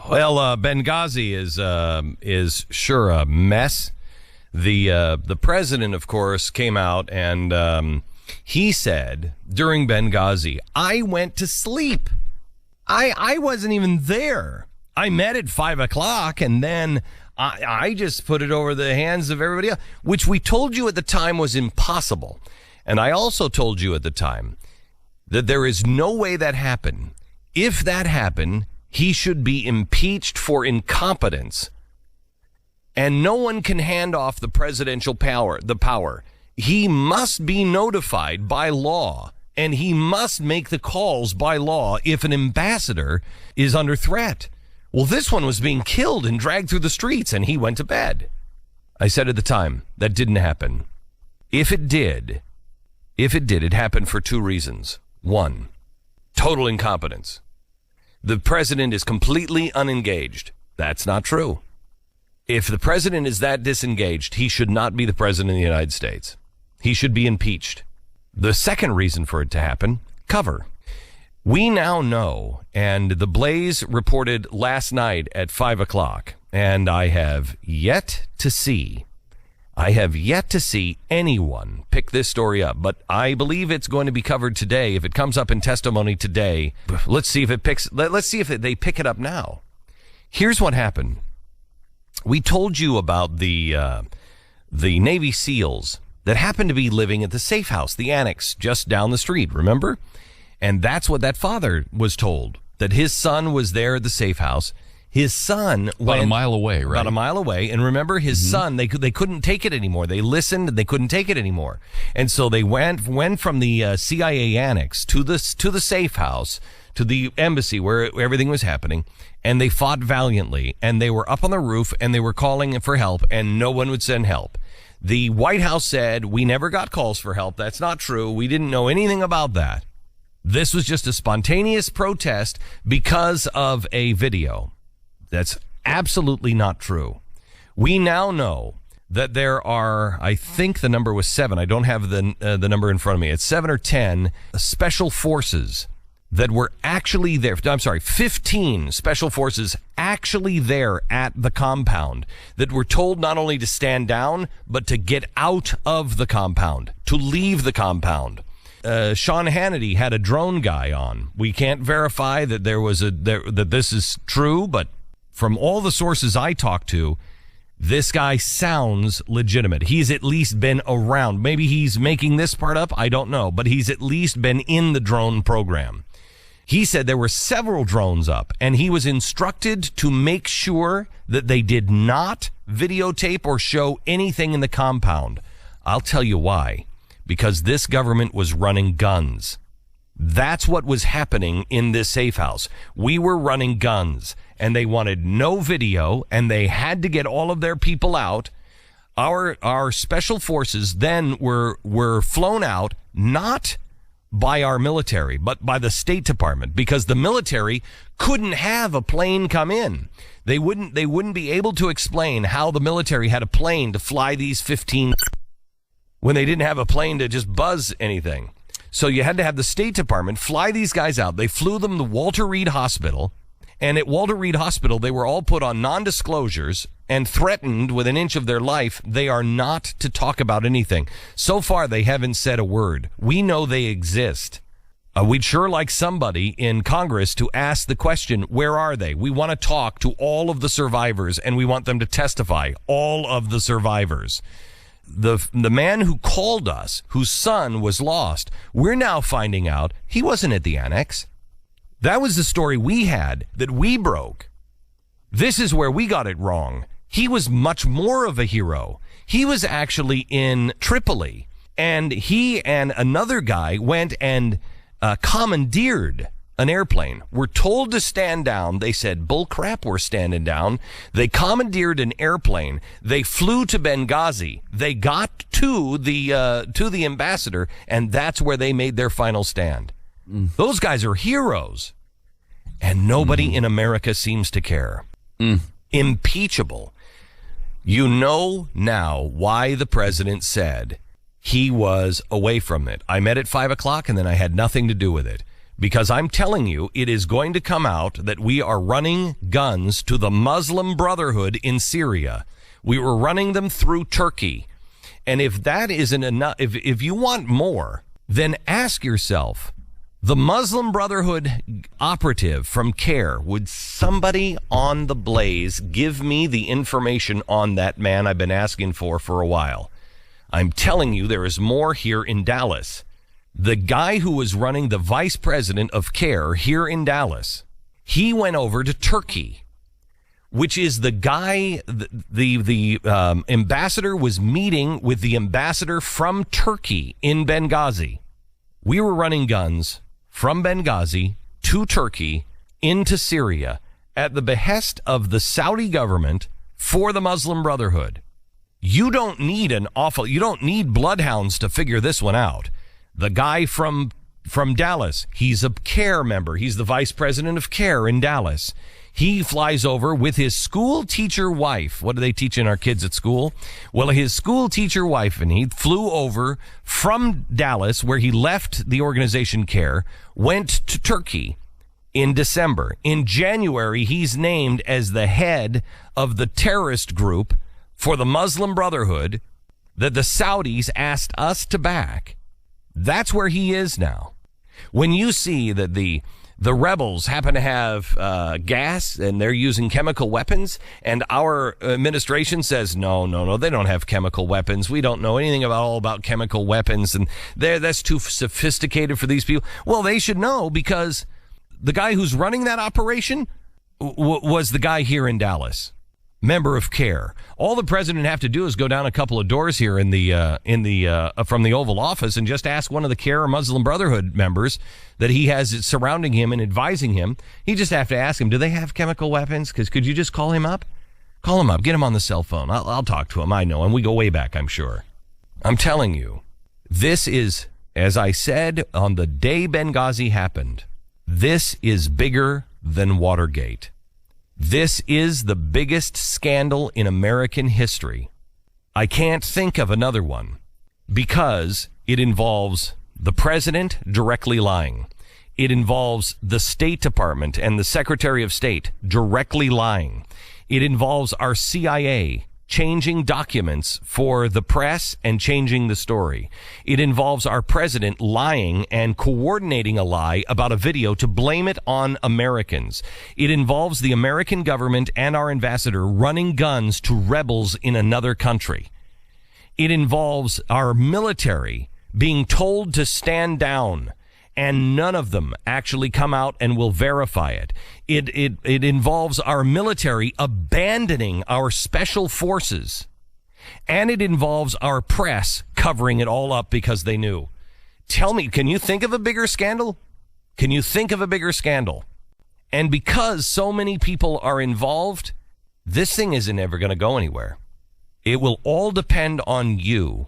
Well, Benghazi is sure a mess. The president, of course, came out and he said during Benghazi, I went to sleep. I wasn't even there. I met at 5 o'clock and then I just put it over the hands of everybody else, which we told you at the time was impossible. And I also told you at the time that there is no way that happened. If that happened, he should be impeached for incompetence. And no one can hand off the presidential power. He must be notified by law, and he must make the calls by law if an ambassador is under threat. Well, this one was being killed and dragged through the streets, and he went to bed. I said at the time, that didn't happen. If it did, it happened for two reasons. One, total incompetence. The president is completely unengaged. That's not true. If the president is that disengaged, he should not be the president of the United States. He should be impeached. The second reason for it to happen, cover. We now know, and the Blaze reported last night at 5 o'clock, and I have yet to see anyone pick this story up, but I believe it's going to be covered today. If it comes up in testimony today, let's see if they pick it up now. Here's what happened. We told you about the Navy SEALs that happened to be living at the safe house, the annex just down the street, remember? And that's what that father was told, that his son was there at the safe house. His son went about a mile away, right? About a mile away. And remember, his son, they couldn't take it anymore. They listened and they couldn't take it anymore. And so they went from the CIA annex to the safe house, to the embassy where everything was happening. And they fought valiantly. And they were up on the roof and they were calling for help and no one would send help. The White House said, we never got calls for help. That's not true. We didn't know anything about that. This was just a spontaneous protest because of a video. That's absolutely not true. We now know that there are, I think the number was 7. I don't have the number in front of me. It's 7 or 10 special forces that were actually there. I'm sorry, 15 special forces actually there at the compound that were told not only to stand down, but to get out of the compound, to leave the compound. Sean Hannity had a drone guy on. We can't verify that that this is true, but from all the sources I talked to, this guy sounds legitimate. He's at least been around. Maybe he's making this part up. I don't know, but he's at least been in the drone program. He said there were several drones up, and he was instructed to make sure that they did not videotape or show anything in the compound. I'll tell you why. Because this government was running guns. That's what was happening in this safe house. We were running guns, and they wanted no video, and they had to get all of their people out. Our special forces then were flown out, not by our military, but by the State Department, because the military couldn't have a plane come in. They wouldn't be able to explain how the military had a plane to fly these 15 when they didn't have a plane to just buzz anything. So you had to have the State Department fly these guys out. They flew them to Walter Reed Hospital. And at Walter Reed Hospital, they were all put on non-disclosures and threatened with an inch of their life. They are not to talk about anything. So far, they haven't said a word. We know they exist. We'd sure like somebody in Congress to ask the question, where are they? We want to talk to all of the survivors, and we want them to testify, all of the survivors. The man who called us, whose son was lost, we're now finding out he wasn't at the annex. That was the story we had that we broke. This is where we got it wrong. He was much more of a hero. He was actually in Tripoli, and he and another guy went and commandeered an airplane. We're told to stand down. They said, bull crap, we're standing down. They commandeered an airplane. They flew to Benghazi. They got to the ambassador, and that's where they made their final stand. Those guys are heroes, and nobody in America seems to care. Impeachable. You know now why the president said he was away from it. I met at 5 o'clock, and then I had nothing to do with it. because I'm telling you, it is going to come out that we are running guns to the Muslim Brotherhood in Syria. We were running them through Turkey. And if that isn't enough, if you want more, then ask yourself, the Muslim Brotherhood operative from CARE, would somebody on the Blaze give me the information on that man I've been asking for a while? I'm telling you, there is more here in Dallas. The guy who was running the vice president of CARE here in Dallas, he went over to Turkey, which is the guy, the ambassador was meeting with the ambassador from Turkey in Benghazi. We were running guns from Benghazi to Turkey into Syria at the behest of the Saudi government for the Muslim Brotherhood. You don't need you don't need bloodhounds to figure this one out. The guy from Dallas, he's a CARE member. He's the vice president of CARE in Dallas. He flies over with his school teacher wife. What are they teaching our kids at school? Well, his school teacher wife, and he flew over from Dallas, where he left the organization CARE, went to Turkey in December. In January, he's named as the head of the terrorist group for the Muslim Brotherhood that the Saudis asked us to back. That's where he is now. When you see that the rebels happen to have gas and they're using chemical weapons, and our administration says, no, they don't have chemical weapons. We don't know anything about chemical weapons, and that's too sophisticated for these people. Well, they should know, because the guy who's running that operation was the guy here in Dallas, member of CARE. All the president have to do is go down a couple of doors here from the Oval Office and just ask one of the CARE or Muslim Brotherhood members that he has surrounding him and advising him. He just have to ask him, do they have chemical weapons? Because could you just call him up? Call him up. Get him on the cell phone. I'll talk to him. I know him. We go way back, I'm sure. I'm telling you, this is, as I said on the day Benghazi happened, this is bigger than Watergate. This is the biggest scandal in American history. I can't think of another one, because it involves the president directly lying. It involves the State Department and the Secretary of State directly lying. It involves our CIA changing documents for the press and changing the story. It involves our president lying and coordinating a lie about a video to blame it on Americans. It involves the American government and our ambassador running guns to rebels in another country. It involves our military being told to stand down, and none of them actually come out and will verify it. It involves our military abandoning our special forces. And it involves our press covering it all up because they knew. Tell me, can you think of a bigger scandal? Can you think of a bigger scandal? And because so many people are involved, this thing isn't ever going to go anywhere. It will all depend on you